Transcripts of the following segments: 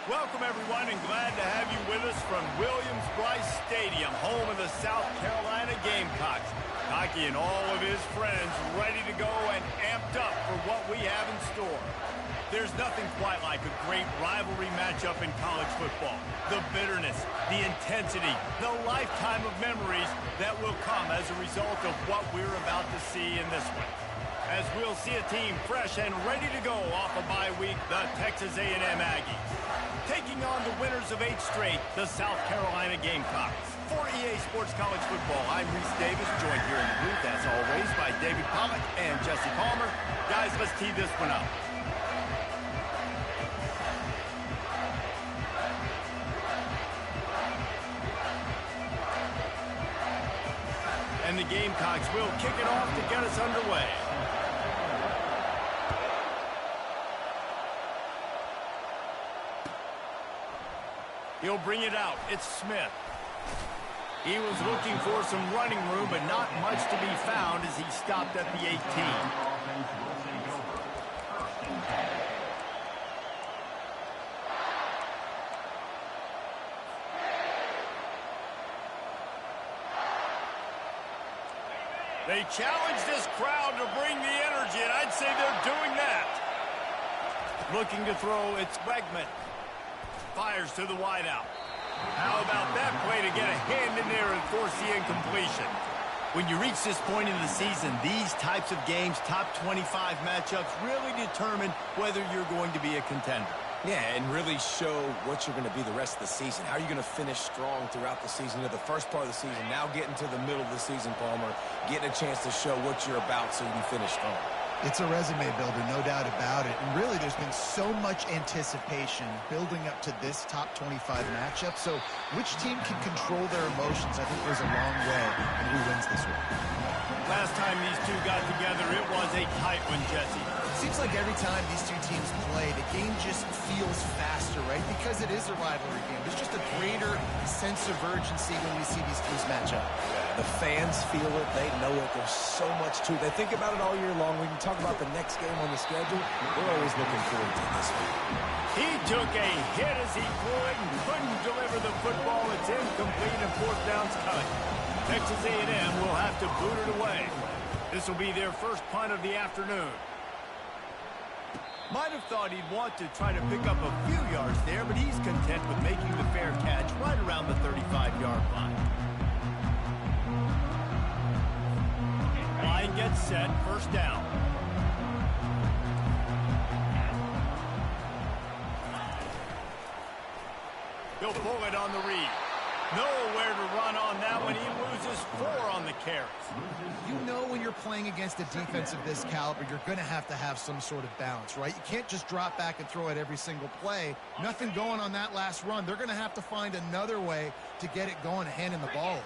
Welcome, everyone, and glad to have you with us from Williams-Brice Stadium, home of the South Carolina Gamecocks. Hockey and all of his friends ready to go and amped up for what we have in store. There's nothing quite like a great rivalry matchup in college football. The bitterness, the intensity, the lifetime of memories that will come as a result of what we're about to see in this one. As we'll see a team fresh and ready to go off a bye week, the Texas A&M Aggies. Taking on the winners of 8 straight, the South Carolina Gamecocks. For EA Sports College Football, I'm Reese Davis, joined here in the booth, as always, by David Pollack and Jesse Palmer. Guys, let's tee this one up. And the Gamecocks will kick it off to get us underway. He'll bring it out. It's Smith. He was looking for some running room, but not much to be found as he stopped at the 18. They challenge this crowd to bring the energy, and I'd say they're doing that. Looking to throw, it's Wegman. Fires to the wideout. How about that play to get a hand in there and force the incompletion? When you reach this point in the season, these types of games, top 25 matchups, really determine whether you're going to be a contender. Yeah, and really show what you're going to be the rest of the season. How are you going to finish strong throughout the season, the first part of the season, now getting to the middle of the season, Palmer, getting a chance to show what you're about so you can finish strong. It's a resume builder, no doubt about it. And really, there's been so much anticipation building up to this top 25 matchup. So which team can control their emotions, I think, goes a long way in who wins this one. Last time these two got together, it was a tight one, Jesse. Seems like every time these two teams play, the game just feels faster, right? Because it is a rivalry game. There's just a greater sense of urgency when we see these teams match up. The fans feel it. They know it. There's so much to it. They think about it all year long. We can talk about the next game on the schedule. We're always looking forward to this one. He took a hit as he threw it and couldn't deliver the football. It's incomplete and fourth down's coming. Texas A&M will have to boot it away. This will be their first punt of the afternoon. Might have thought he'd want to try to pick up a few yards there, but he's content with making the fair catch right around the 35-yard line. Line gets set, first down. He'll pull it on the read. Nowhere to run on that one. He loses 4 on the carries. You know when you're playing against a defense of this caliber, you're going to have some sort of balance, right? You can't just drop back and throw it every single play. Nothing going on that last run. They're going to have to find another way to get it going, handing the ball off.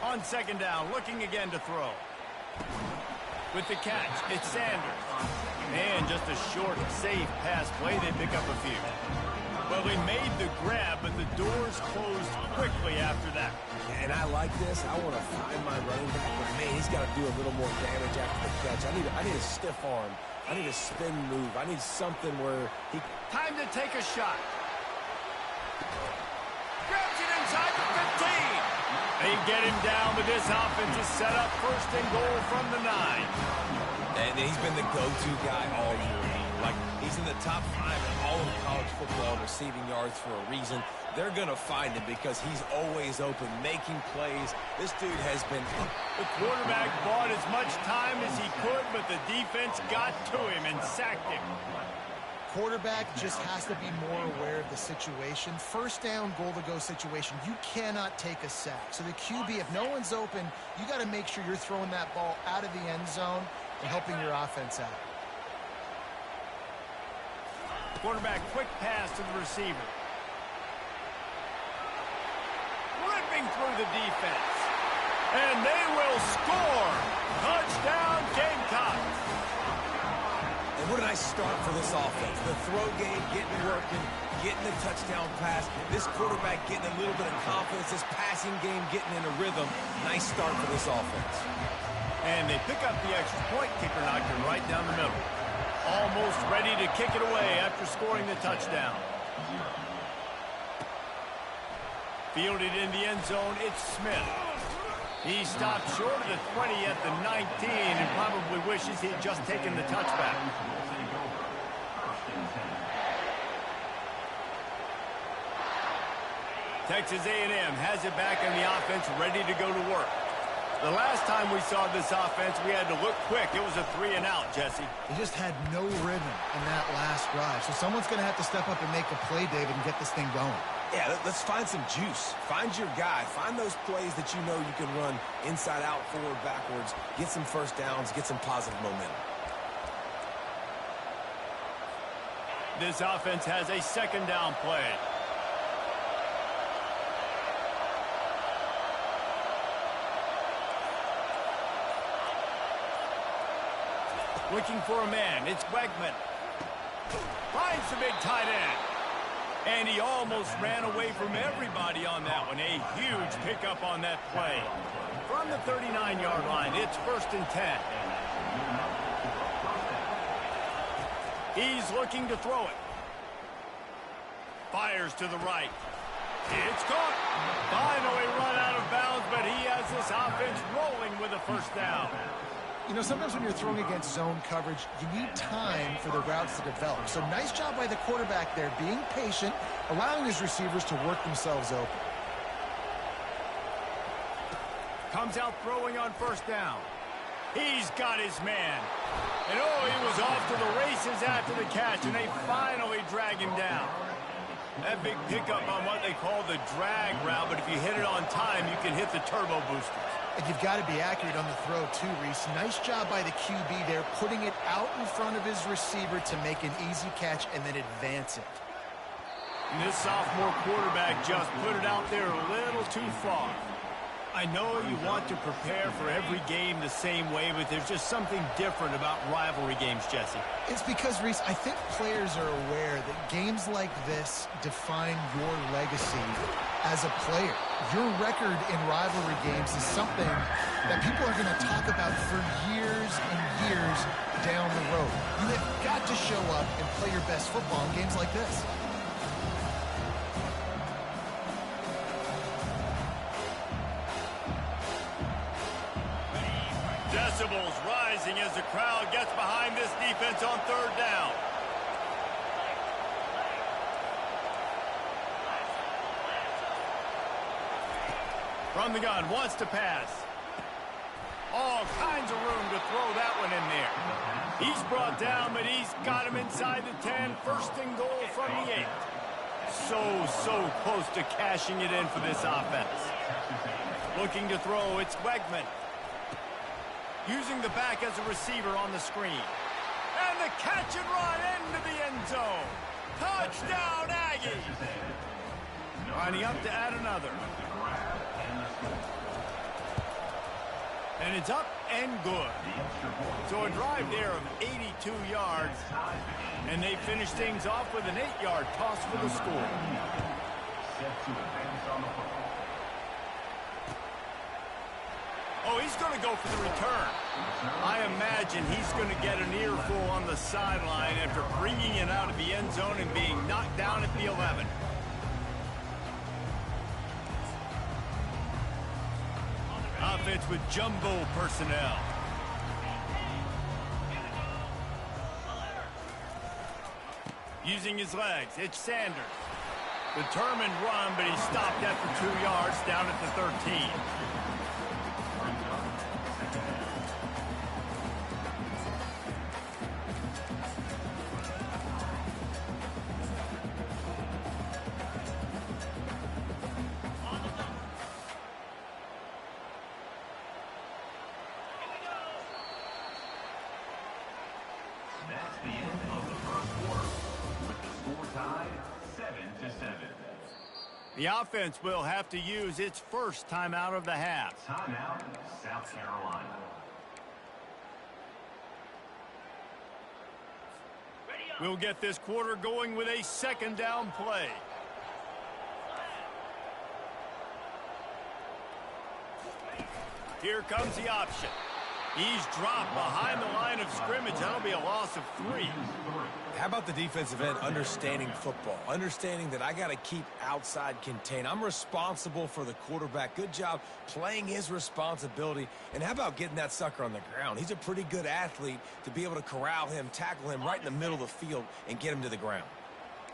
On second down, looking again to throw. With the catch, it's Sanders. And just a short, safe pass play. They pick up a few. Well, they made the grab, but the doors closed quickly after that. And I like this. I want to find my running back, but man, he's got to do a little more damage after the catch. I need a stiff arm. I need a spin move. I need something where he... Time to take a shot. Grabs it inside the 15. They get him down, but this offense is set up first and goal from the 9. And he's been the go-to guy all year. Like, he's in the top 5 in all of college football receiving yards for a reason. They're going to find him because he's always open, making plays. This dude has been... The quarterback bought as much time as he could, but the defense got to him and sacked him. Quarterback just has to be more aware of the situation. First down, goal-to-go situation. You cannot take a sack. So the QB, if no one's open, you got to make sure you're throwing that ball out of the end zone and helping your offense out. Quarterback, quick pass to the receiver. Ripping through the defense. And they will score. Touchdown, Gamecocks. And what a nice start for this offense. The throw game getting working, getting the touchdown pass. This quarterback getting a little bit of confidence. This passing game getting in a rhythm. Nice start for this offense. And they pick up the extra point. Kicker knocked it right down the middle. Almost ready to kick it away after scoring the touchdown. Fielded in the end zone, it's Smith. He stopped short of the 20 at the 19 and probably wishes he had just taken the touchback. Texas A&M has it back in the offense, ready to go to work. The last time we saw this offense, we had to look quick. It was a 3-and-out, Jesse. They just had no rhythm in that last drive. So someone's going to have to step up and make a play, David, and get this thing going. Yeah, let's find some juice. Find your guy. Find those plays that you know you can run inside out, forward, backwards. Get some first downs. Get some positive momentum. This offense has a second down play. Looking for a man. It's Wegman. Finds the big tight end. And he almost ran away from everybody on that one. A huge pickup on that play. From the 39-yard line, it's 1st and 10. He's looking to throw it. Fires to the right. It's caught. Finally run out of bounds, but he has this offense rolling with a first down. You know, sometimes when you're throwing against zone coverage, you need time for the routes to develop. So nice job by the quarterback there, being patient, allowing his receivers to work themselves open. Comes out throwing on 1st down. He's got his man. And oh, he was off to the races after the catch, and they finally drag him down. That big pickup on what they call the drag route, but if you hit it on time, you can hit the turbo boosters. And you've got to be accurate on the throw, too, Reese. Nice job by the QB there, putting it out in front of his receiver to make an easy catch and then advance it. And this sophomore quarterback just put it out there a little too far. I know you want to prepare for every game the same way, but there's just something different about rivalry games, Jesse. It's because, Reese, I think players are aware that games like this define your legacy as a player. Your record in rivalry games is something that people are going to talk about for years and years down the road. You have got to show up and play your best football in games like this. Decibels rising as the crowd gets behind this defense on 3rd down. From the gun, wants to pass. All kinds of room to throw that one in there. He's brought down, but he's got him inside the 10. 1st and goal from the 8. So close to cashing it in for this offense. Looking to throw, it's Wegman. Using the back as a receiver on the screen. And the catch and run into the end zone. Touchdown, Aggies! Lining up to add another. And it's up and good. So a drive there of 82 yards. And they finish things off with an 8-yard toss for the score. Oh, he's going to go for the return. I imagine he's going to get an earful on the sideline after bringing it out of the end zone and being knocked down at the 11. Offense with jumbo personnel. Using his legs, it's Sanders. Determined run, but he stopped after 2 yards down at the 13. The offense will have to use its first timeout of the half. Timeout, South Carolina. We'll get this quarter going with a 2nd down play. Here comes the option. He's dropped behind the line of scrimmage. That'll be a loss of 3. How about the defensive end understanding football, understanding that I got to keep outside contain. I'm responsible for the quarterback. Good job playing his responsibility. And how about getting that sucker on the ground? He's a pretty good athlete to be able to corral him, tackle him right in the middle of the field, and get him to the ground.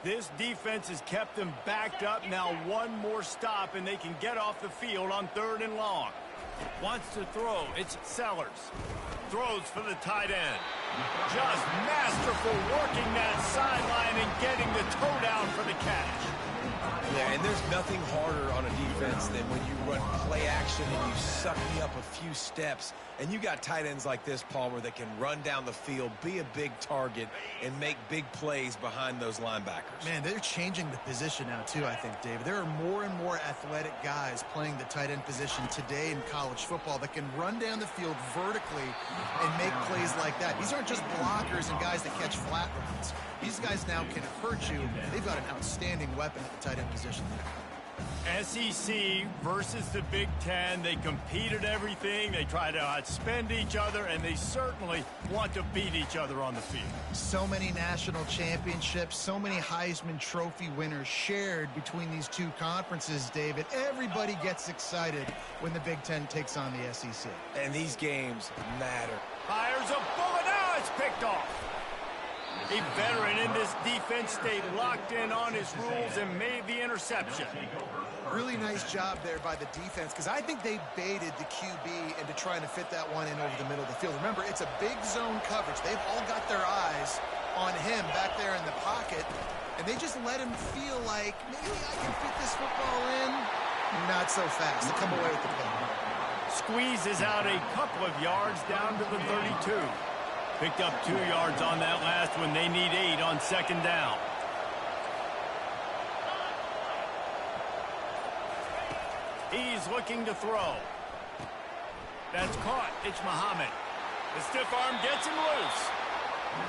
This defense has kept them backed up. Now one more stop, and they can get off the field on 3rd and long. Wants to throw. It's Sellers. Throws for the tight end. Just masterful working that sideline and getting the toe down for the catch. Yeah, and there's nothing harder on a defense than when you run play action and you suck me up a few steps. And you got tight ends like this, Palmer, that can run down the field, be a big target, and make big plays behind those linebackers. Man, they're changing the position now, too, I think, David. There are more and more athletic guys playing the tight end position today in college football that can run down the field vertically and make plays like that. These aren't just blockers and guys that catch flat routes. These guys now can hurt you. They've got an outstanding weapon at the tight end position there. SEC versus the Big Ten. They compete at everything. They try to outspend each other, and they certainly want to beat each other on the field. So many national championships, so many Heisman Trophy winners shared between these two conferences, David. Everybody gets excited when the Big Ten takes on the SEC. And these games matter. Fires a bullet. Now it's picked off. A veteran in this defense stayed locked in on his rules and made the interception. Really nice job there by the defense, because I think they baited the QB into trying to fit that one in over the middle of the field. Remember, it's a big zone coverage. They've all got their eyes on him back there in the pocket, and they just let him feel like, maybe I can fit this football in. Not so fast. They come away with the play. Squeezes out a couple of yards down to the 32. Picked up 2 yards on that last one. They need 8 on 2nd down. He's looking to throw. That's caught. It's Muhammad. The stiff arm gets him loose.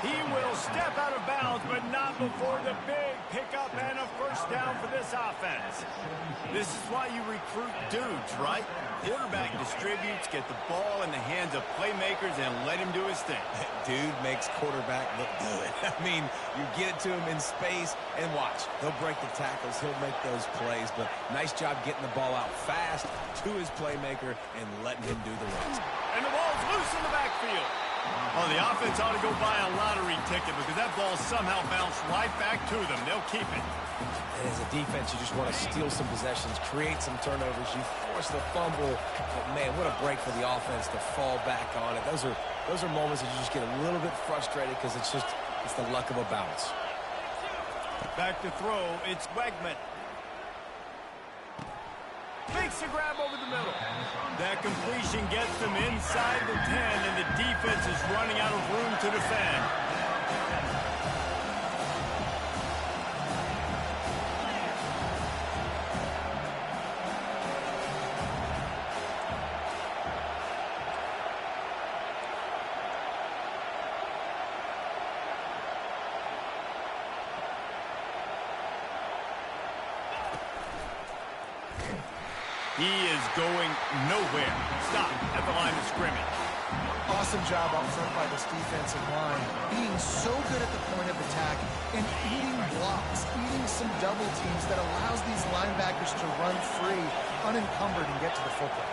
He will step out of bounds, but not before the big pickup and a 1st down for this offense. This is why you recruit dudes, right? Quarterback distributes, get the ball in the hands of playmakers, and let him do his thing. Dude makes quarterback look good. I mean, you get it to him in space, and watch. He'll break the tackles. He'll make those plays, but nice job getting the ball out fast to his playmaker and letting him do the rest. And the ball's loose in the backfield. Oh, the offense ought to go buy a lottery ticket because that ball somehow bounced right back to them. They'll keep it. And as a defense, you just want to steal some possessions, create some turnovers. You force the fumble. But, man, what a break for the offense to fall back on it. Those are moments that you just get a little bit frustrated because it's the luck of a bounce. Back to throw. It's Wegman. Makes a grab over the middle. That completion gets them inside the 10, and the defense is running out of room to defend. He is going nowhere. Stop at the line of scrimmage. Awesome job up front by this defensive line. Being so good at the point of attack and eating blocks, eating some double teams that allows these linebackers to run free, unencumbered, and get to the football.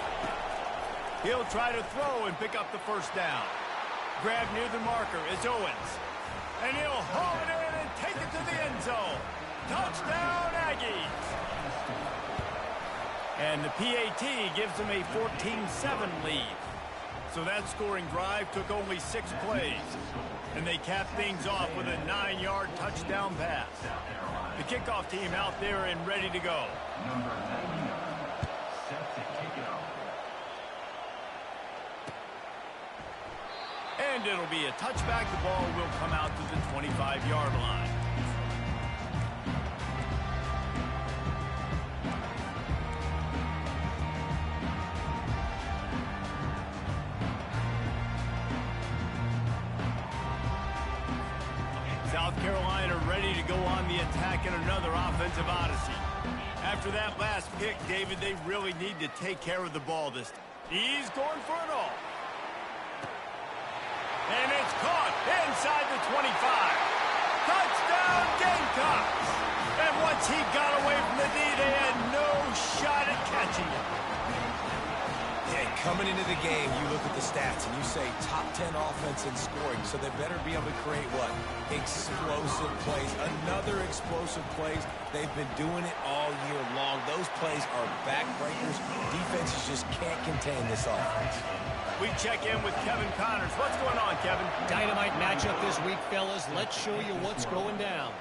He'll try to throw and pick up the 1st down. Grab near the marker is Owens. And he'll haul it in and take it to the end zone. Touchdown, Aggies. And the PAT gives them a 14-7 lead. So that scoring drive took only 6 plays. And they capped things off with a 9-yard touchdown pass. The kickoff team out there and ready to go. Number 99, set to kick it off. And it'll be a touchback. The ball will come out to the 25-yard line. South Carolina ready to go on the attack in another offensive odyssey. After that last pick, David, they really need to take care of the ball this time. He's going for it all. And it's caught inside the 25. Touchdown, Gamecocks! And once he got away from the D, they had no shot at catching him. Yeah, coming into the game, you look at the stats and you say top 10 offense in scoring, so they better be able to create what? Explosive plays. Another explosive plays. They've been doing it all year long. Those plays are backbreakers. Defenses just can't contain this offense. We check in with Kevin Connors. What's going on, Kevin? Dynamite matchup this week, fellas. Let's show you what's going down.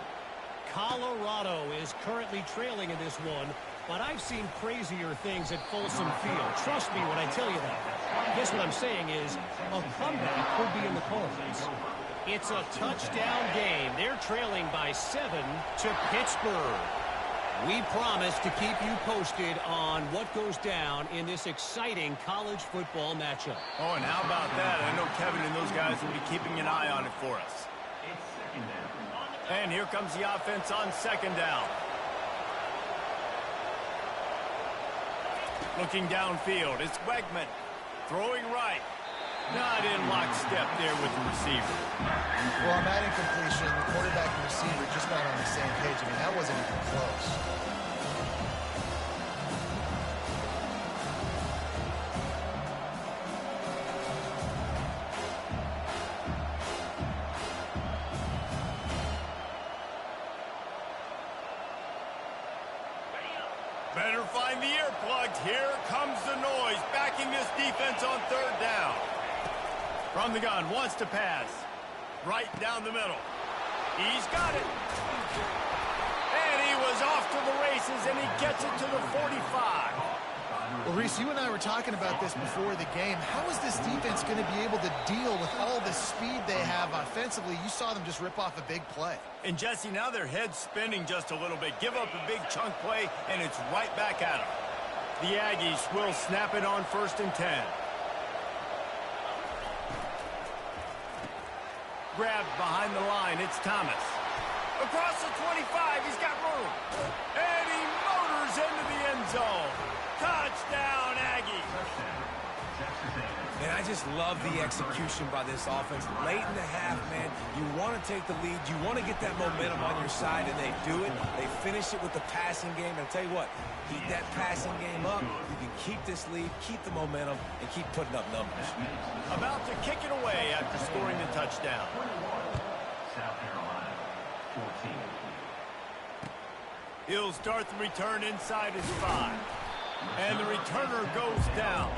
Colorado is currently trailing in this one, but I've seen crazier things at Folsom Field. Trust me when I tell you that. Guess what I'm saying is a comeback could be in the cards. It's a touchdown game. They're trailing by 7 to Pittsburgh. We promise to keep you posted on what goes down in this exciting college football matchup. Oh, and how about that? I know Kevin and those guys will be keeping an eye on it for us. And here comes the offense on second down. Looking downfield, it's Wegman. Throwing right. Not in lockstep there with the receiver. Well, on that incompletion, the quarterback and receiver just not on the same page. I mean, that wasn't even close. Better find the earplugs. Here comes the noise, backing this defense on third down. From the gun, wants to pass. Right down the middle. He's got it. And he was off to the races, and he gets it to the 45. Well, Reese, you and I were talking about this before the game. How is this defense going to be able to deal with all the speed they have offensively? You saw them just rip off a big play. And, Jesse, now their head's spinning just a little bit. Give up a big chunk play, and it's right back at them. The Aggies will snap it on 1st and 10. Grabbed behind the line, it's Thomas. Across the 25, he's got room. And he motors into the end zone. Touchdown, Aggie. And I just love the execution by this offense. Late in the half, man, you want to take the lead. You want to get that momentum on your side, and they do it. They finish it with the passing game. And I'll tell you what, keep that passing game up. You can keep this lead, keep the momentum, and keep putting up numbers. About to kick it away after scoring the touchdown. South Carolina, 14. He'll start the return inside his 5. And the returner goes down.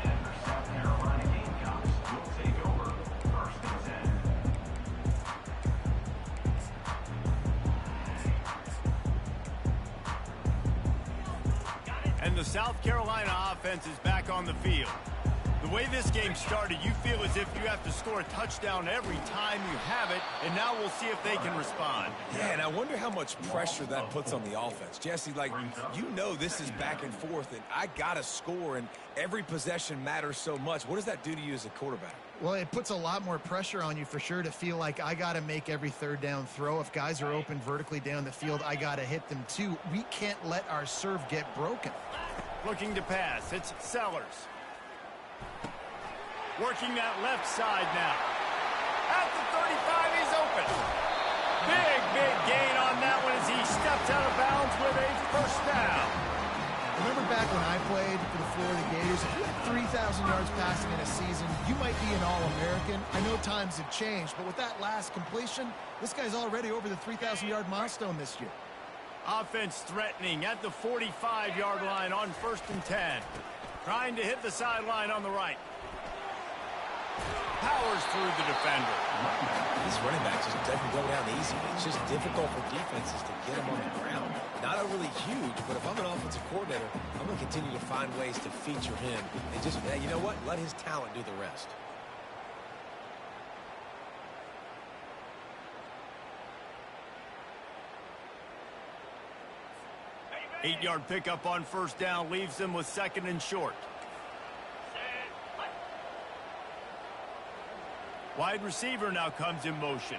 And the South Carolina Gamecocks will take over 1st and 10. And the South Carolina offense is back on the field. The way this game started, you feel as if you have to score a touchdown every time you have it, and now we'll see if they can respond. Yeah, and I wonder how much pressure that puts on the offense. Jesse, like, you know this is back and forth, and I got to score, and every possession matters so much. What does that do to you as a quarterback? Well, it puts a lot more pressure on you for sure to feel like I got to make every third down throw. If guys are open vertically down the field, I got to hit them too. We can't let our serve get broken. Looking to pass, it's Sellers. Working that left side now. At the 35, he's open. Big gain on that one as he steps out of bounds with a first down. Remember back when I played for the Florida Gators, if you had 3,000 yards passing in a season, you might be an All-American. I know times have changed, but with that last completion, this guy's already over the 3,000-yard milestone this year. Offense threatening at the 45-yard line on 1st and 10. Trying to hit the sideline on the right. Powers through the defender. These running backs just doesn't go down easy. It's just difficult for defenses to get them on the ground. Not a really huge, but if I'm an offensive coordinator, I'm going to continue to find ways to feature him. And just, you know what? Let his talent do the rest. Eight-yard pickup on first down leaves them with 2nd and short. Wide receiver now comes in motion.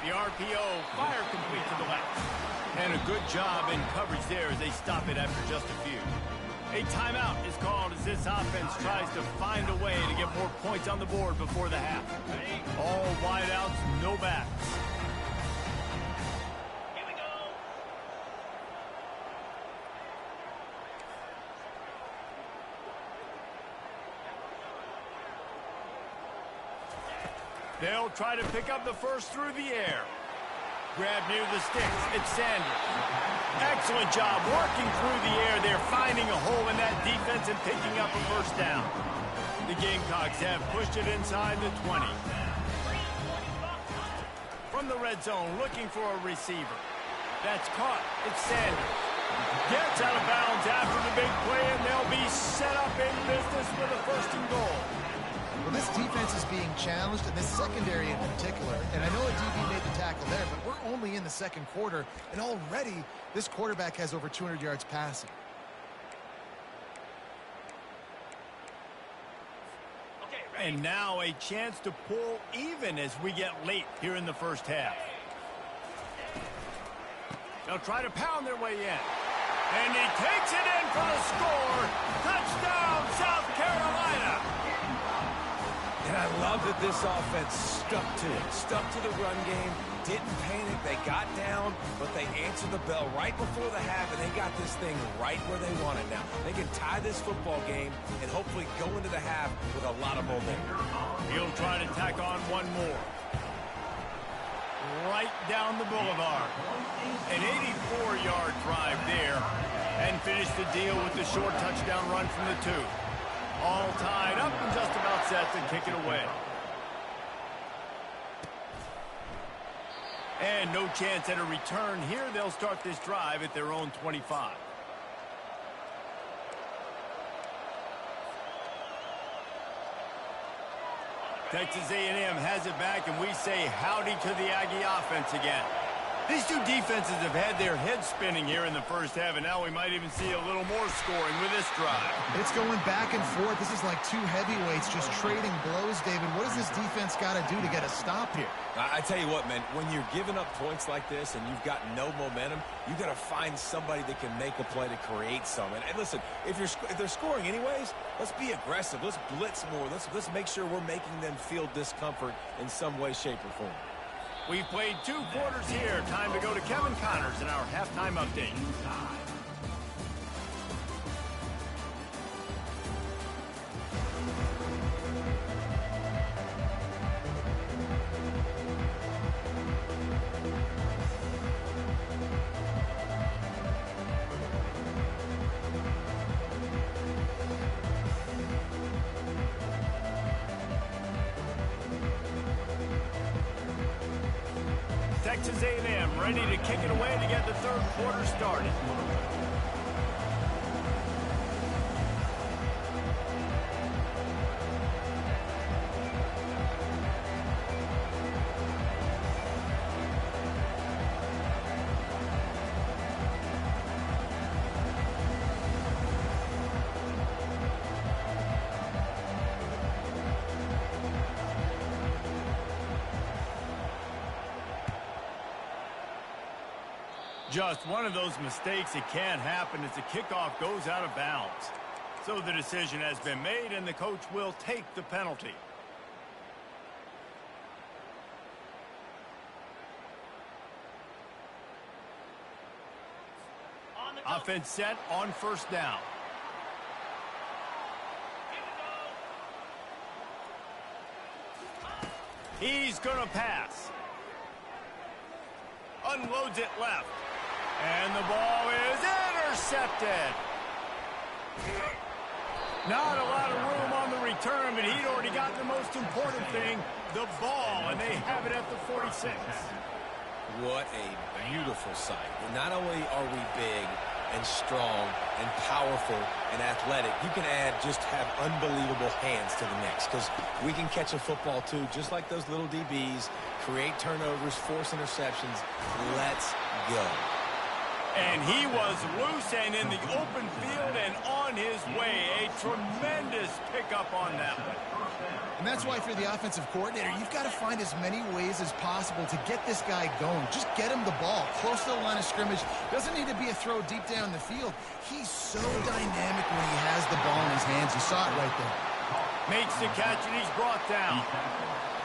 The RPO, fire complete to the left. And a good job in coverage there as they stop it after just a few. A timeout is called as this offense tries to find a way to get more points on the board before the half. All wideouts, no backs. Here we go. They'll try to pick up the first through the air. Grab near the sticks. It's Sanders. Excellent job working through the air there, finding a hole in that defense and picking up a first down. The Gamecocks have pushed it inside the 20. From the red zone, looking for a receiver. That's caught. It's Sanders. Gets out of bounds after the big play, and they'll be set up in business with a first and goal. Well, this defense is being challenged, and this secondary in particular. And I know a DB made the tackle there, but we're only in the second quarter, and already this quarterback has over 200 yards passing. And now a chance to pull even as we get late here in the first half. They'll try to pound their way in. And he takes it in for the score. Touchdown, South Carolina. And I love that this offense stuck to it. Stuck to the run game. Didn't panic. They got down, but they answered the bell right before the half, and they got this thing right where they want it now. They can tie this football game and hopefully go into the half with a lot of momentum. He'll try to tack on one more. Right down the boulevard. An 84-yard drive there. And finish the deal with the short touchdown run from the 2. All tied up and just about set to kick it away. And no chance at a return here. They'll start this drive at their own 25. Texas A&M has it back, and we say howdy to the Aggie offense again. These two defenses have had their heads spinning here in the first half, and now we might even see a little more scoring with this drive. It's going back and forth. This is like two heavyweights just trading blows, David. What does this defense got to do to get a stop here? I tell you what, man, when you're giving up points like this and you've got no momentum, you got to find somebody that can make a play to create some. And listen, if they're scoring anyways, let's be aggressive. Let's blitz more. Let's make sure we're making them feel discomfort in some way, shape, or form. We've played 2 quarters here. Time to go to Kevin Connors in our halftime update. Texas A&M ready to kick it away to get the third quarter started. Just one of those mistakes that can't happen as the kickoff goes out of bounds. So the decision has been made, and the coach will take the penalty. Offense set on first down. He's going to pass. Unloads it left. And the ball is intercepted. Not a lot of room on the return, but he'd already got the most important thing, the ball, and they have it at the 46. What a beautiful sight. Not only are we big and strong and powerful and athletic, you can have unbelievable hands to the mix, because we can catch a football too, just like those little DBs, create turnovers, force interceptions. Let's go. And he was loose and in the open field and on his way. A tremendous pickup on that one. And that's why if you're the offensive coordinator, you've got to find as many ways as possible to get this guy going. Just get him the ball close to the line of scrimmage. Doesn't need to be a throw deep down the field. He's so dynamic when he has the ball in his hands. You saw it right there. Makes the catch and he's brought down.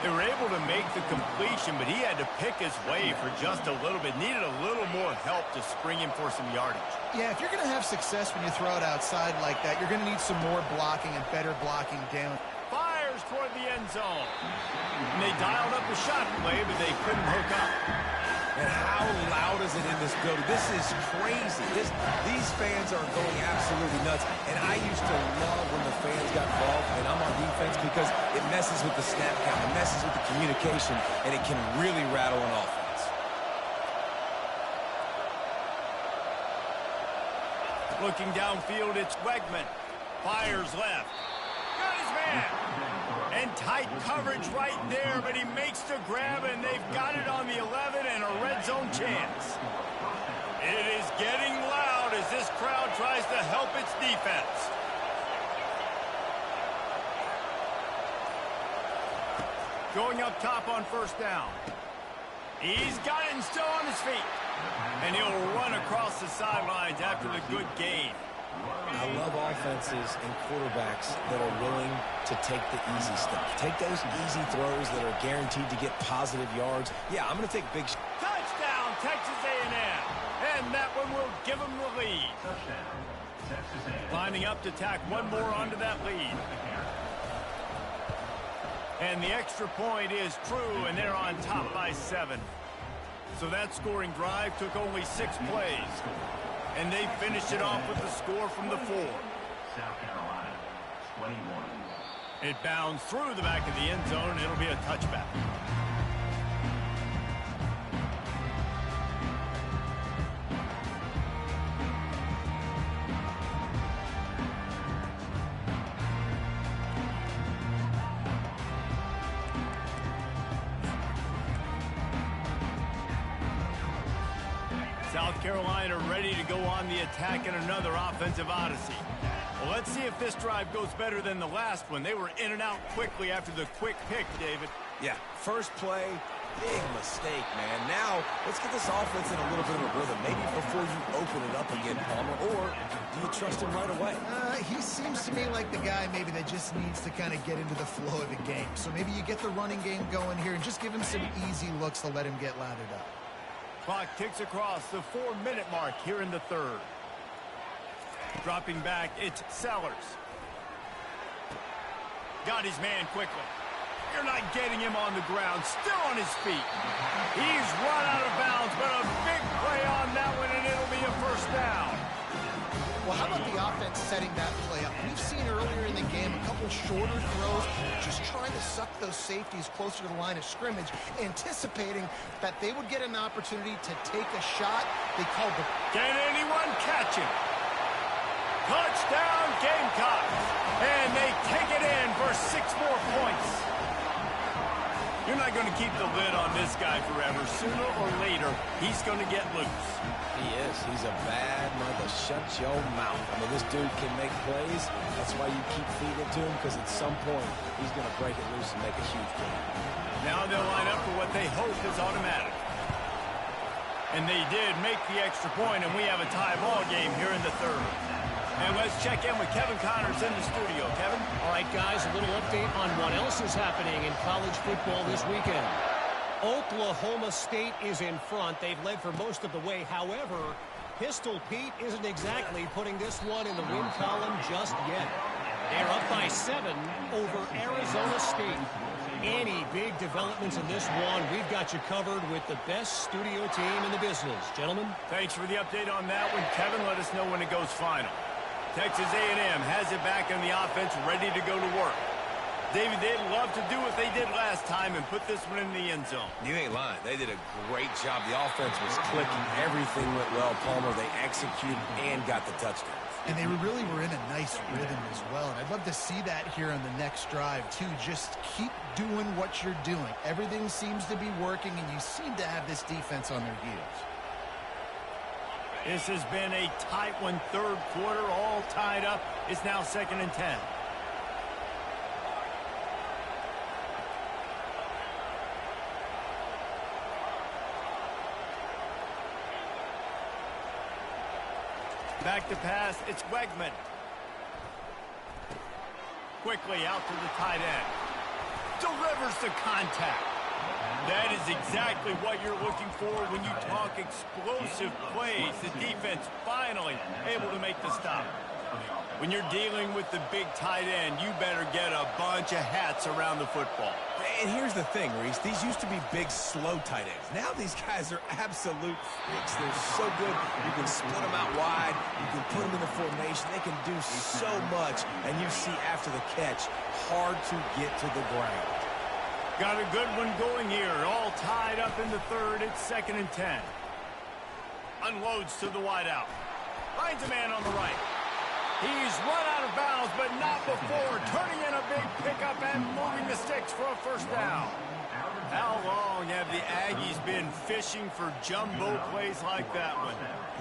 They were able to make the completion, but he had to pick his way for just a little bit. Needed a little more help to spring him for some yardage. Yeah, if you're going to have success when you throw it outside like that, you're going to need some more blocking and better blocking down. Fires toward the end zone. And they dialed up a shot play, but they couldn't hook up. And how loud is it in this building? This is crazy. These fans are going absolutely nuts. And I used to love when the fans got involved, and I'm on defense, because it messes with the snap count, it messes with the communication, and it can really rattle an offense. Looking downfield, it's Wegman. Fires left. Got his man. And tight coverage right there, but he makes the grab, and they've got it on the 11 and a red zone chance. It is getting loud as this crowd tries to help its defense. Going up top on first down. He's got it and still on his feet. And he'll run across the sidelines after the good gain. I love offenses and quarterbacks that are willing to take the easy stuff. Take those easy throws that are guaranteed to get positive yards. Yeah, I'm going to take big shots. Touchdown, Texas A&M. And that one will give them the lead. Lining up to tack one more onto that lead. And the extra point is true, and they're on top by 7. So that scoring drive took only 6 plays. And they finished it off with the score from the 4. South Carolina, 21. It bounds through the back of the end zone, and it'll be a touchback. South Carolina ready to go on the attack in another offensive odyssey. Well, let's see if this drive goes better than the last one. They were in and out quickly after the quick pick, David. Yeah, first play, big mistake, man. Now, let's get this offense in a little bit of a rhythm. Maybe before you open it up again, Palmer, or do you trust him right away? He seems to me like the guy maybe that just needs to kind of get into the flow of the game. So maybe you get the running game going here and just give him some easy looks to let him get lathered up. Clock ticks across the 4-minute mark here in the third. Dropping back, it's Sellers. Got his man quickly. You're not getting him on the ground. Still on his feet. He's run out of bounds, but a big play on that one, and it'll be a first down. Well, how about the offense setting that play up? We've seen earlier in the game a couple shorter throws, just trying to suck those safeties closer to the line of scrimmage, anticipating that they would get an opportunity to take a shot. They called the... Can anyone catch him? Touchdown, Gamecocks. And they take it in for 6 more points. You're not going to keep the lid on this guy forever. Sooner or later, he's going to get loose. He is. He's a bad mother. Shut your mouth. I mean, this dude can make plays. That's why you keep feeding it to him, because at some point, he's going to break it loose and make a huge play. Now they'll line up for what they hope is automatic. And they did make the extra point, and we have a tie ball game here in the third. And let's check in with Kevin Connors in the studio. Kevin? All right, guys, a little update on what else is happening in college football this weekend. Oklahoma State is in front. They've led for most of the way. However, Pistol Pete isn't exactly putting this one in the win column just yet. They're up by 7 over Arizona State. Any big developments in this one, we've got you covered with the best studio team in the business. Gentlemen? Thanks for the update on that one. Kevin, let us know when it goes final. Texas A&M has it back on the offense, ready to go to work. David, they'd love to do what they did last time and put this one in the end zone. You ain't lying. They did a great job. The offense was clicking. Everything went well, Palmer. They executed and got the touchdown. And they really were in a nice rhythm as well. And I'd love to see that here on the next drive, too. Just keep doing what you're doing. Everything seems to be working, and you seem to have this defense on their heels. This has been a tight one, third quarter, all tied up. It's now 2nd and 10. Back to pass, it's Wegman. Quickly out to the tight end. Delivers the contact. That is exactly what you're looking for when you talk explosive plays. The defense finally able to make the stop. When you're dealing with the big tight end, you better get a bunch of hats around the football. And here's the thing, Reese. These used to be big, slow tight ends. Now these guys are absolute freaks. They're so good. You can split them out wide. You can put them in the formation. They can do so much. And you see after the catch, hard to get to the ground. Got a good one going here. All tied up in the third. It's 2nd and 10. Unloads to the wideout. Finds a man on the right. He's run out of bounds, but not before. Turning in a big pickup and moving the sticks for a first down. How long have the Aggies been fishing for jumbo plays like that one?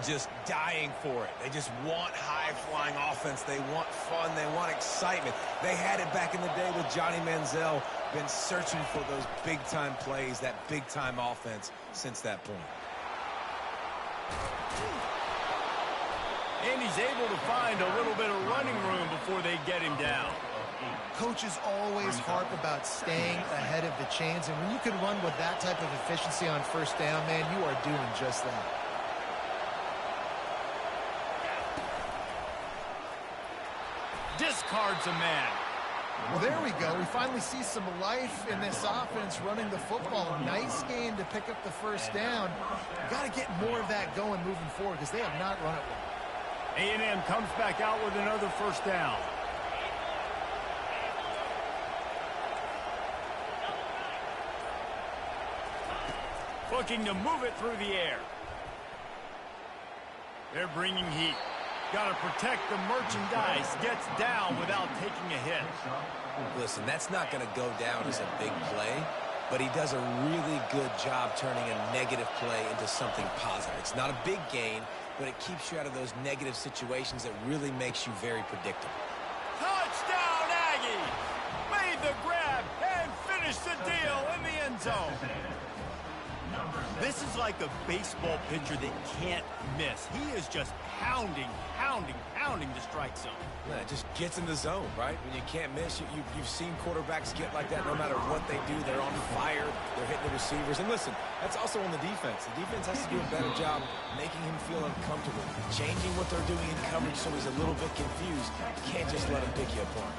Just dying for it. They just want high-flying offense. They want fun. They want excitement. They had it back in the day with Johnny Manziel. Been searching for those big-time plays, that big-time offense since that point. And he's able to find a little bit of running room before they get him down. Coaches always harp about staying ahead of the chains, and when you can run with that type of efficiency on first down, man, you are doing just that. Discards a man. Well, there we go. We finally see some life in this offense running the football. Nice game to pick up the first down. Got to get more of that going moving forward because they have not run it well. A&M comes back out with another first down. Looking to move it through the air. They're bringing heat. Got to protect the merchandise. Gets down without taking a hit. Listen, that's not going to go down as a big play, but he does a really good job turning a negative play into something positive. It's not a big gain, but it keeps you out of those negative situations that really makes you very predictable. Touchdown, Aggie! Made the grab and finished the deal in the end zone. This is like a baseball pitcher that can't miss. He is just pounding the strike zone. Yeah, it just gets in the zone, right? When you can't miss, you've seen quarterbacks get like that no matter what they do. They're on fire. They're hitting the receivers. And listen, that's also on the defense. The defense has to do a better job making him feel uncomfortable, changing what they're doing in coverage so he's a little bit confused. You can't just let him pick you apart.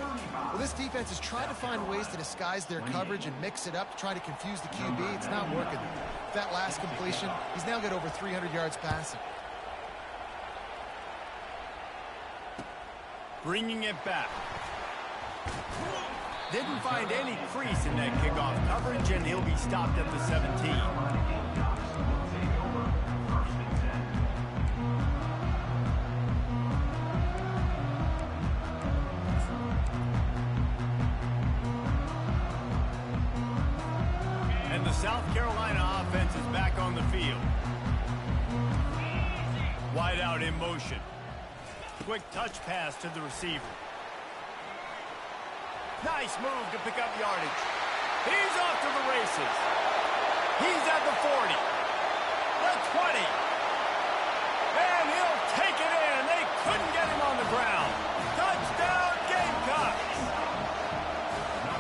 Well, this defense is trying to find ways to disguise their coverage and mix it up to try to confuse the QB. It's not working. That last completion, he's now got over 300 yards passing. Bringing it back. Didn't find any crease in that kickoff coverage, and he'll be stopped at the 17. And the South Carolina offense is back on the field. Wide out in motion. Quick touch pass to the receiver. Nice move to pick up yardage. He's off to the races. He's at the 40. The 20. And he'll take it in. They couldn't get him on the ground. Touchdown, Gamecocks.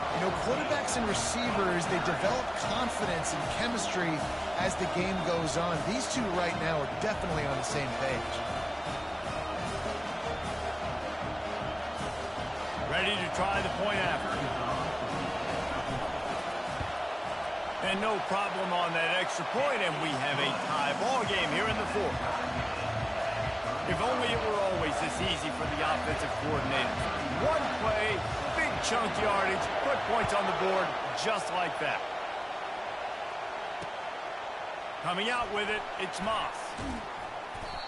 You know, quarterbacks and receivers, they develop confidence and chemistry as the game goes on. These two right now are definitely on the same page. Ready to try the point after. And no problem on that extra point, and we have a tie ball game here in the fourth. If only it were always this easy for the offensive coordinator. One play, big chunk yardage, put points on the board just like that. Coming out with it, it's Moss.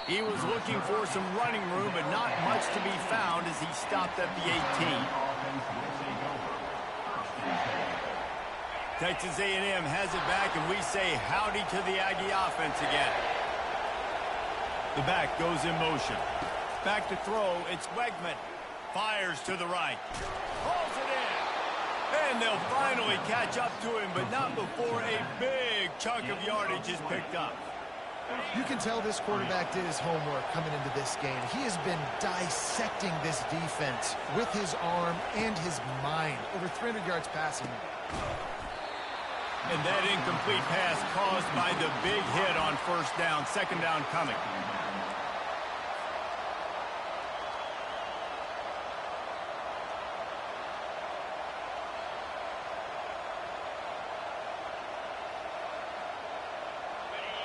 He was looking for some running room, but not much to be found as he stopped at the 18. Texas A&M has it back, and we say howdy to the Aggie offense again. The back goes in motion. Back to throw. It's Wegman. Fires to the right. Pulls it in. And they'll finally catch up to him, but not before a big chunk of yardage is picked up. You can tell this quarterback did his homework coming into this game. He has been dissecting this defense with his arm and his mind. Over 300 yards passing. And that incomplete pass caused by the big hit on first down. Second down coming.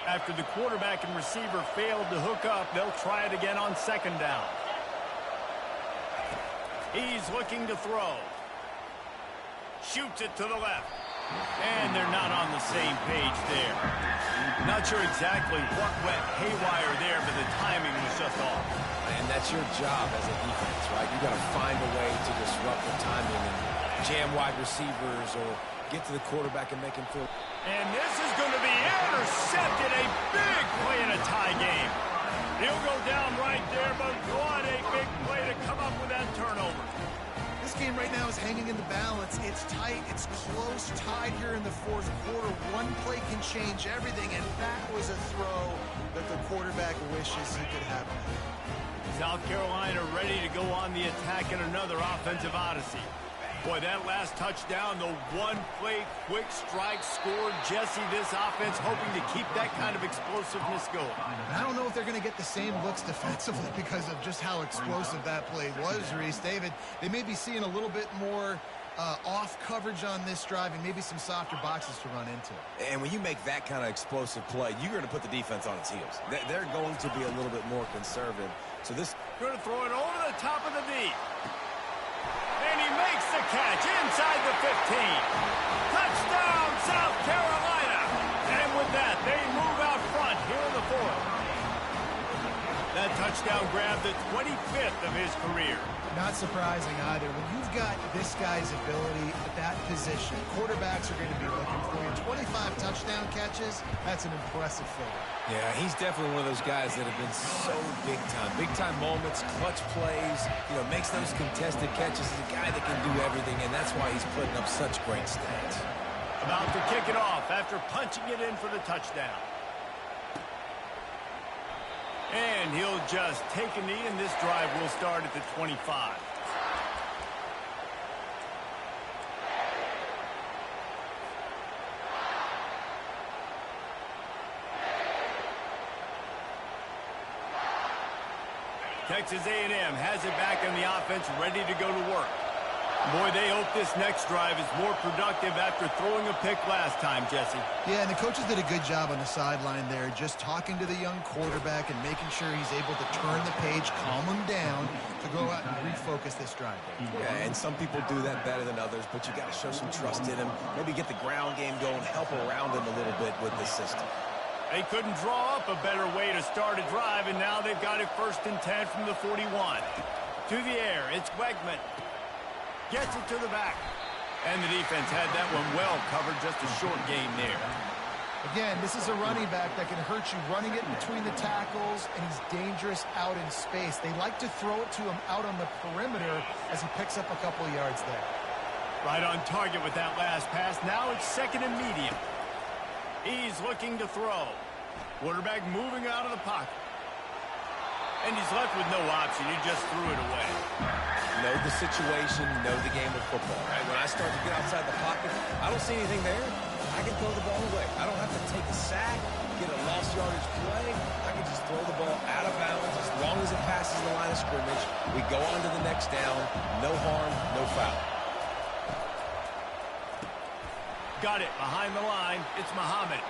After the quarterback and receiver failed to hook up, they'll try it again on second down. He's looking to throw. Shoots it to the left. And they're not on the same page there. Not sure exactly what went haywire there, but the timing was just off. And that's your job as a defense, right? You got to find a way to disrupt the timing and jam wide receivers or get to the quarterback and make him feel. And this is going to be intercepted. A big play in a tie game. He'll go down right there, but what a big play to come up with that turnover. This game right now is hanging in the balance. It's tight. It's close, tied here in the fourth quarter. One play can change everything, and that was a throw that the quarterback wishes he could have. South Carolina ready to go on the attack in another offensive odyssey. Boy, that last touchdown, the one-play quick strike scored. Jesse, this offense hoping to keep that kind of explosiveness going. I don't know if they're going to get the same looks defensively because of just how explosive that play was, Reese. David, they may be seeing a little bit more off coverage on this drive and maybe some softer boxes to run into. And when you make that kind of explosive play, you're going to put the defense on its heels. They're going to be a little bit more conservative. So this... Going to throw it over the top of the D. And he makes the catch inside the 15. Touchdown, South Carolina. And with that, they move out front here in the fourth. That touchdown grabbed the 25th of his career. Not surprising either. When you've got this guy's ability at that position, quarterbacks are going to be looking for you. 25 touchdown catches, that's an impressive figure. Yeah, he's definitely one of those guys that have been so big time. Big time moments, clutch plays, makes those contested catches. He's a guy that can do everything, and that's why he's putting up such great stats. About to kick it off after punching it in for the touchdown. And he'll just take a knee, and this drive will start at the 25. Texas A&M has it back in the offense, ready to go to work. Boy, they hope this next drive is more productive after throwing a pick last time, Jesse. Yeah, and the coaches did a good job on the sideline there, just talking to the young quarterback and making sure he's able to turn the page, calm him down to go out and refocus this drive. Yeah, and some people do that better than others, but you got to show some trust in him. Maybe get the ground game going, help around him a little bit with the system. They couldn't draw up a better way to start a drive, and now they've got it 1st and 10 from the 41. To the air, it's Wegman. Gets it to the back. And the defense had that one well covered, just a short gain there. Again, this is a running back that can hurt you running it between the tackles, and he's dangerous out in space. They like to throw it to him out on the perimeter as he picks up a couple of yards there. Right on target with that last pass. Now it's 2nd and medium. He's looking to throw. Quarterback moving out of the pocket. And he's left with no option. He just threw it away. Know the situation, know the game of football, right? When I start to get outside the pocket, I don't see anything there. I can throw the ball away. I don't have to take a sack, get a lost yardage play. I can just throw the ball out of bounds as long as it passes the line of scrimmage. We go on to the next down. No harm, no foul. Got it behind the line. It's Muhammad.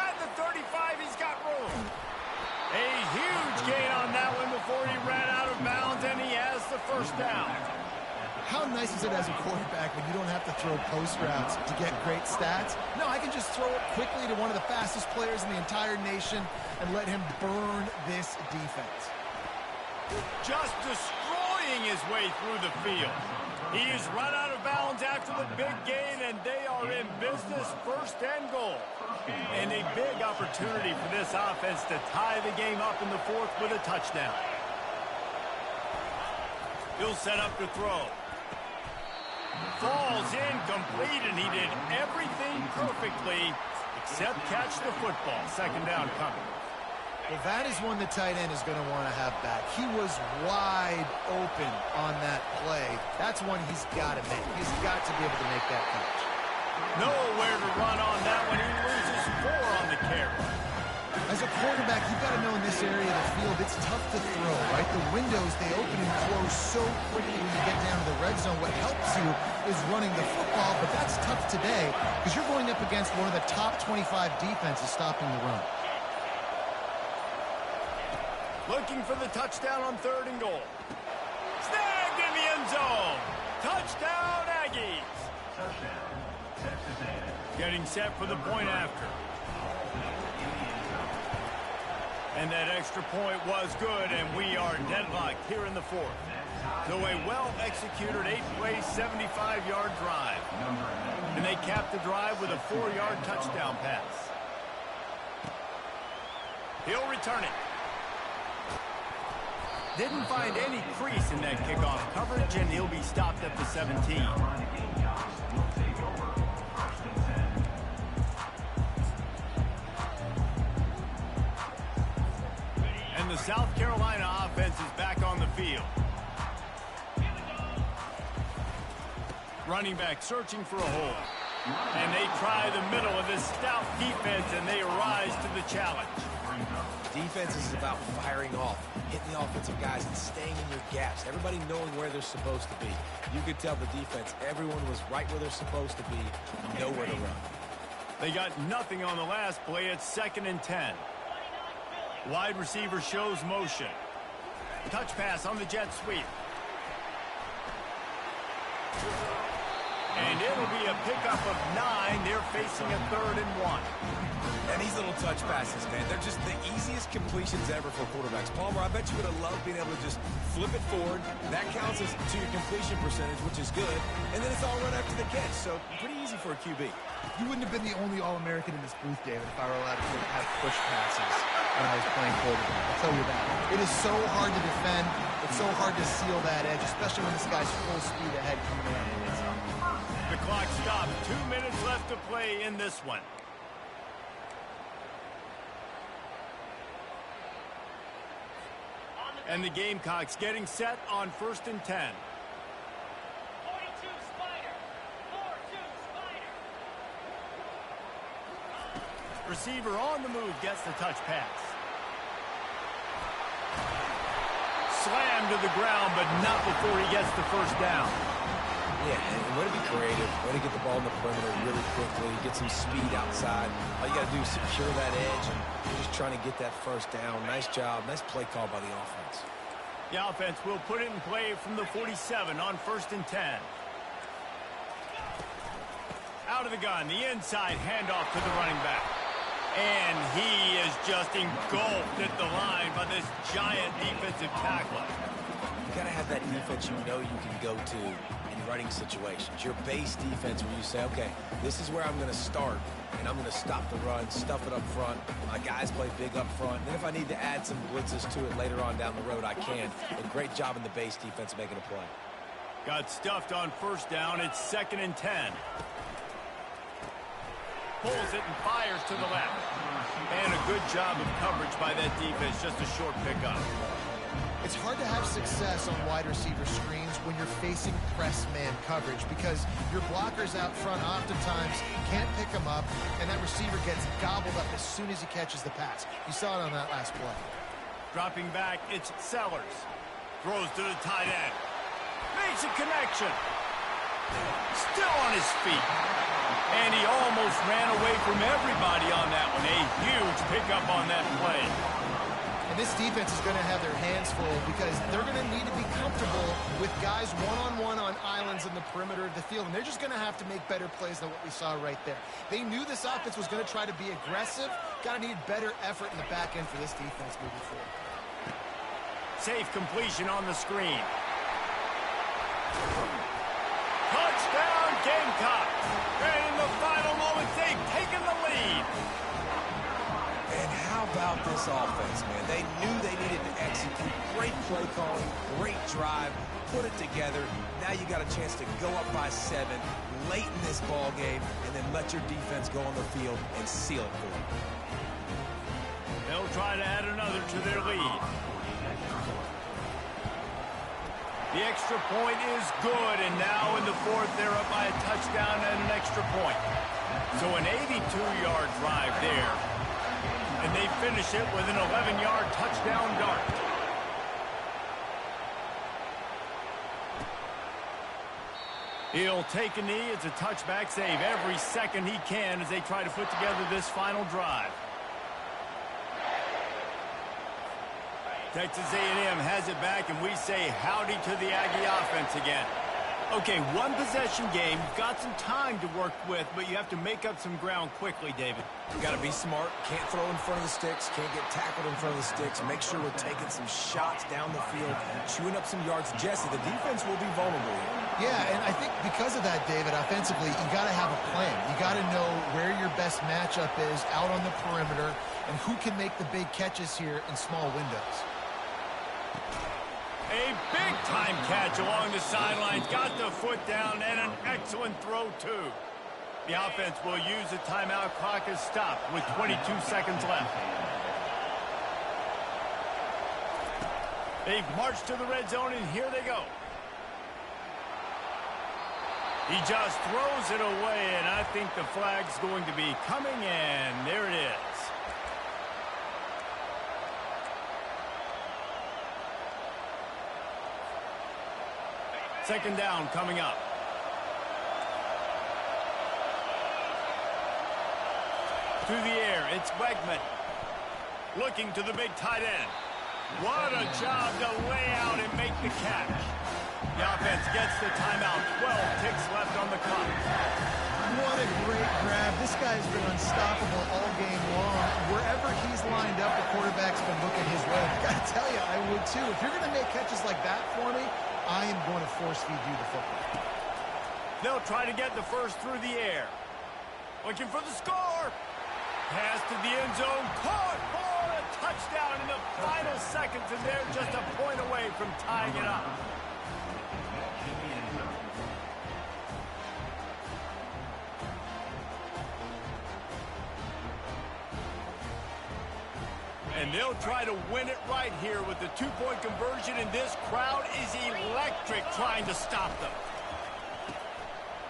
At the 35, he's got room. A huge gain on that one before he ran out of bounds, and he has the 1st down. How nice is it as a quarterback when you don't have to throw post routes to get great stats? No, I can just throw it quickly to one of the fastest players in the entire nation and let him burn this defense. Just destroying his way through the field. He is run out of bounds after the big gain, and they are in business, first and goal. And a big opportunity for this offense to tie the game up in the fourth with a touchdown. He'll set up to throw. Falls incomplete, and he did everything perfectly except catch the football. Second down coming. Well, that is one the tight end is going to want to have back. He was wide open on that play. That's one he's got to make. He's got to be able to make that catch. Nowhere to run on that one. He loses 4 on the carry. As a quarterback, you've got to know in this area of the field, it's tough to throw, right? The windows, they open and close so quickly when you get down to the red zone. What helps you is running the football, but that's tough today because you're going up against one of the top 25 defenses stopping the run. Looking for the touchdown on 3rd and goal. Snagged in the end zone. Touchdown, Aggies. Touchdown, Texas A&M. Getting set for the point after. And that extra point was good, and we are deadlocked here in the fourth. So a well-executed 8-play, 75-yard drive. And they cap the drive with a 4-yard touchdown pass. He'll return it. Didn't find any crease in that kickoff coverage, and he'll be stopped at the 17. And the South Carolina offense is back on the field. Running back searching for a hole. And they try the middle of this stout defense, and they rise to the challenge. Defense is about firing off, hitting the offensive guys, and staying in your gaps. Everybody knowing where they're supposed to be. You could tell the defense, everyone was right where they're supposed to be, nowhere to run. They got nothing on the last play. It's 2nd and 10. Wide receiver shows motion. Touch pass on the jet sweep. And it'll be a pickup of 9. They're facing a 3rd and 1. And these little touch passes, man, they're just the easiest completions ever for quarterbacks. Palmer, I bet you would have loved being able to just flip it forward. That counts as to your completion percentage, which is good. And then it's all run after the catch, so pretty easy for a QB. You wouldn't have been the only All-American in this booth, David, if I were allowed to have push passes when I was playing quarterback. I'll tell you that. It is so hard to defend. It's so hard to seal that edge, especially when this guy's full speed ahead coming around the inside. The clock stopped. 2 minutes left to play in this one. And the Gamecocks getting set on 1st and 10. 42 Spider. 4-2 Spider. Receiver on the move gets the touch pass. Slammed to the ground, but not before he gets the first down. Yeah, and way to be creative, way to get the ball in the perimeter really quickly, get some speed outside. All you got to do is secure that edge, and you're just trying to get that first down. Nice job, nice play call by the offense. The offense will put it in play from the 47 on 1st and 10. Out of the gun, the inside handoff to the running back. And he is just engulfed at the line by this giant defensive tackler. You got to have that defense you know you can go to in running situations. Your base defense where you say, okay, this is where I'm going to start, and I'm going to stop the run, stuff it up front. My guys play big up front. And then if I need to add some blitzes to it later on down the road, I can. A great job in the base defense making a play. Got stuffed on 1st down. It's 2nd and 10. Pulls it and fires to the left. And a good job of coverage by that defense. Just a short pickup. It's hard to have success on wide receiver screens when you're facing press man coverage because your blockers out front oftentimes can't pick them up, and that receiver gets gobbled up as soon as he catches the pass. You saw it on that last play. Dropping back, it's Sellers. Throws to the tight end. Makes a connection. Still on his feet. And he almost ran away from everybody on that one. A huge pickup on that play. And this defense is going to have their hands full because they're going to need to be comfortable with guys one-on-one on islands in the perimeter of the field. And they're just going to have to make better plays than what we saw right there. They knew this offense was going to try to be aggressive. Got to need better effort in the back end for this defense moving forward. Safe completion on the screen. Touchdown, Gamecocks. And in the final moments, they've taken the lead. And how about this offense, man? They knew they needed to execute. Great play calling, great drive, put it together. Now you got a chance to go up by 7 late in this ball game and then let your defense go on the field and seal it for them. They'll try to add another to their lead. The extra point is good, and now in the fourth, they're up by a touchdown and an extra point. So an 82-yard drive there. And they finish it with an 11-yard touchdown dart. He'll take a knee. It's a touchback save every second he can as they try to put together this final drive. Texas A&M has it back, and we say howdy to the Aggie offense again. Okay, one possession game. You've got some time to work with, but you have to make up some ground quickly, David. You got to be smart. Can't throw in front of the sticks. Can't get tackled in front of the sticks. Make sure we're taking some shots down the field, chewing up some yards. Jesse, the defense will be vulnerable here. Yeah, and I think because of that, David, offensively, you got to have a plan. You got to know where your best matchup is out on the perimeter and who can make the big catches here in small windows. A big-time catch along the sidelines. Got the foot down and an excellent throw, too. The offense will use the timeout. Clock is stopped with 22 seconds left. They've marched to the red zone, and here they go. He just throws it away, and I think the flag's going to be coming, and there it is. Second down coming up. Through the air, it's Wegman. Looking to the big tight end. What a job to lay out and make the catch. The offense gets the timeout. 12 ticks left on the clock. What a great grab. This guy's been unstoppable all game long. Wherever he's lined up, the quarterback's been looking his way. I got to tell you, I would too. If you're going to make catches like that for me, I am going to force-feed you the football. They'll try to get the first through the air. Looking for the score. Pass to the end zone. Caught for a touchdown in the final seconds, and they're just a point away from tying it up. And they'll try to win it right here with the two-point conversion, and this crowd is electric trying to stop them.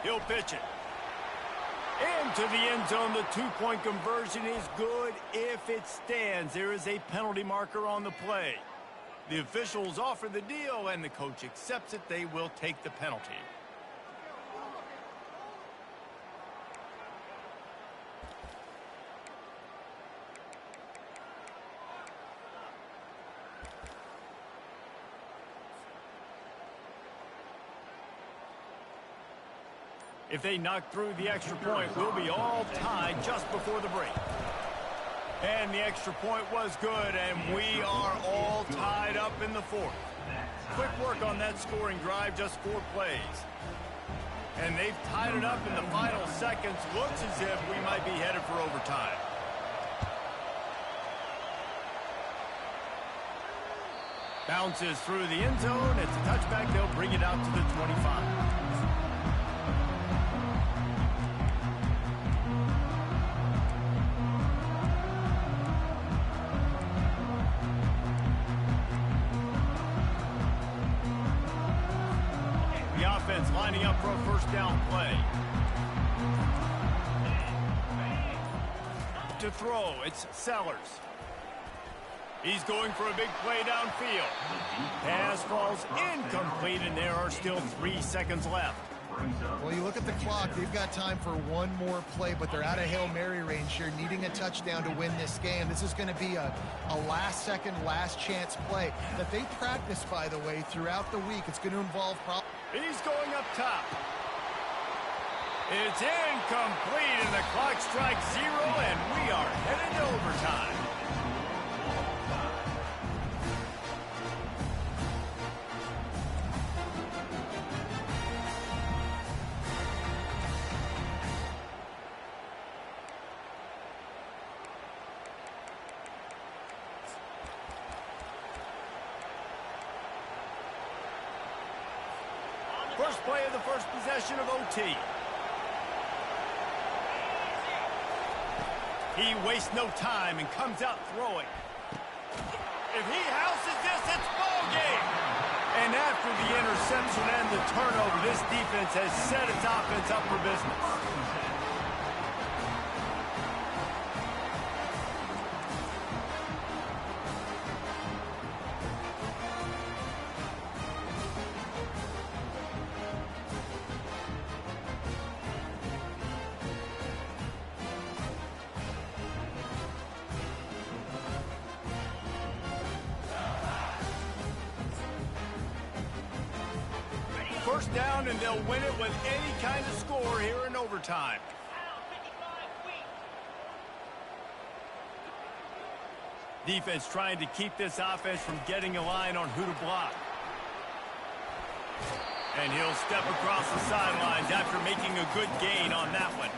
He'll pitch it. Into the end zone. The two-point conversion is good if it stands. There is a penalty marker on the play. The officials offer the deal, and the coach accepts it. They will take the penalty. If they knock through the extra point, we'll be all tied just before the break. And the extra point was good, and we are all tied up in the fourth. Quick work on that scoring drive, just 4 plays. And they've tied it up in the final seconds. Looks as if we might be headed for overtime. Bounces through the end zone. It's a touchback. They'll bring it out to the 25. Lining up for a first down play. To throw, it's Sellers. He's going for a big play downfield. Pass falls incomplete, and there are still 3 seconds left. Well, you look at the clock. They've got time for one more play, but they're out of Hail Mary range here, needing a touchdown to win this game. This is going to be a last-second, last-chance play that they practice, by the way, throughout the week. It's going to involve problems. He's going up top. It's incomplete, and the clock strikes 0, and we are headed to overtime. First play of the first possession of OT. He wastes no time and comes out throwing. If he houses this, it's ball game. And after the interception and the turnover, this defense has set its offense up for business. First down, and they'll win it with any kind of score here in overtime. Defense trying to keep this offense from getting a line on who to block. And he'll step across the sidelines after making a good gain on that one.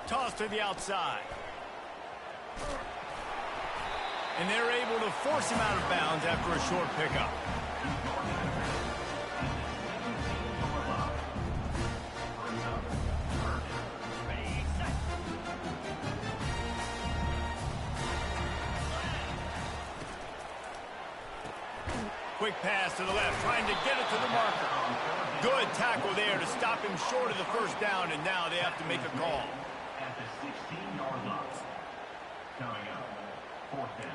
Toss to the outside. And they're able to force him out of bounds after a short pickup. Quick pass to the left, trying to get it to the marker. Good tackle there to stop him short of the first down, and now they have to make a call. At the 16-yard line. Coming up, fourth down.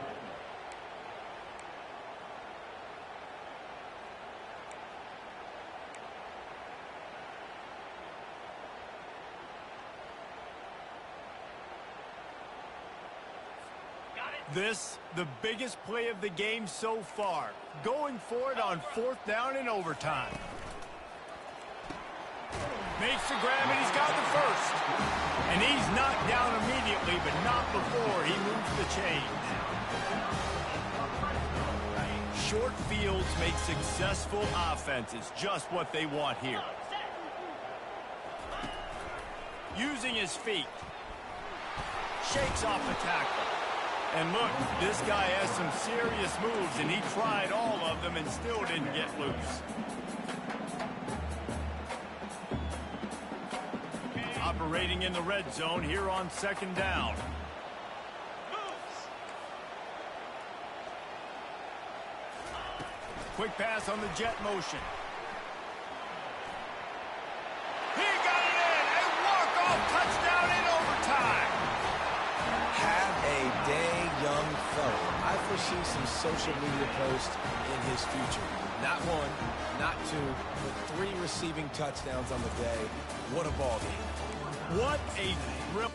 This, the biggest play of the game so far. Going for it on fourth down in overtime. Makes the grab, and he's got the first. And he's knocked down immediately, but not before he moves the chains. Short fields make successful offenses just what they want here. Using his feet. Shakes off the tackle. And look, this guy has some serious moves, and he tried all of them and still didn't get loose. Operating in the red zone here on second down. Quick pass on the jet motion. He got it in! A walk-off touchdown in overtime! Have a day, young fella. I foresee some social media posts in his future. Not one, not two, but 3 receiving touchdowns on the day. What a ball game. What a thrill.